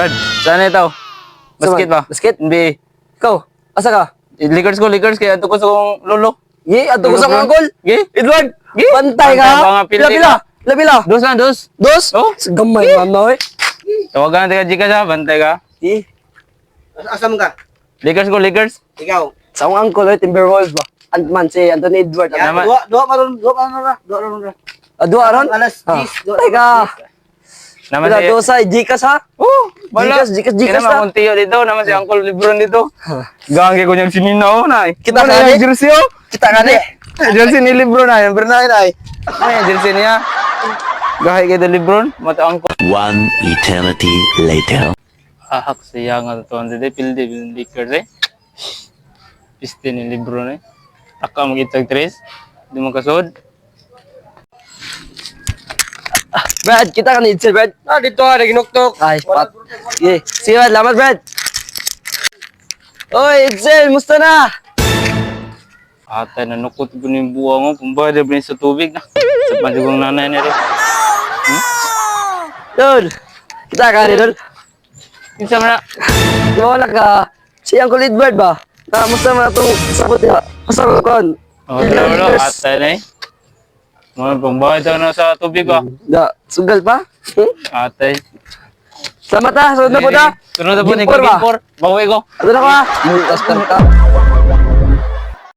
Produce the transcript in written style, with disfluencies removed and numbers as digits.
Brad, saan ito? Basket ba? Basket? NBA. Ikaw, asa ka? Lakers kaya ito ko sa kong lolo. Ye, ato ko sa Bro. mga goal. Ye? Edward, Ye? pantay ka. Pantay ba nga, Pila, pildi pila. ka? Pila, pila. Dos lang, dos. Dos? Oh. Gamay, mama, eh. Tawagan natin ka, Gcash ha, bantay ka. Ye, Asa mo ka? Lakers. Ikaw. sa akong uncle, eh, Timberwolves ba? Antman, si Anthony Edward. Ya, Naman. dua pa ron ra. Dua aron? Alas Ah. 10, dua. Teka. Naman Pila, si... dosa, Gcash ha? Oh, wala. Gcash Kaya naman na. akong tiyo dito, naman si Uncle Lebron dito. Gangge ko niyang sinino, na. Kita Wala ka, yung eh. jersey, oh. Kita ka ni. Jersey ni Lebron na, yung Bernay na. Ay, yung jersey niya. Gahay kay Lebron, mata Uncle. One eternity later. Ahak siya nga ito, hindi pildi, Lakers eh. Piste ni Lebron eh. Taka magitag tres, di mo kasod. Brad, kita ka ni Itzel, Brad. Dito ginuktok. Ay, pat. Ye, sige, Brad, lamat, Brad. Oy, Itzel, musta na? Atay, nanukot ko yung buwa mo, pumbayad na sa tubig na. Sa panjugong nanay niya rin. Dol, kita ka ni, Dol. Kinsa man na, Di ba wala ka? Si Uncle Edward ba? Musta man itong sabot niya? Masa mo kon? wala, atay na eh. Mga pumbayad na sa tubig ba? Da, sugal pa? Atay. Salamat ha, sunod na po ta. Sunod na po ni Gimpor ba? Gimpor. Bawi ko. Ano na ka? Multas ka.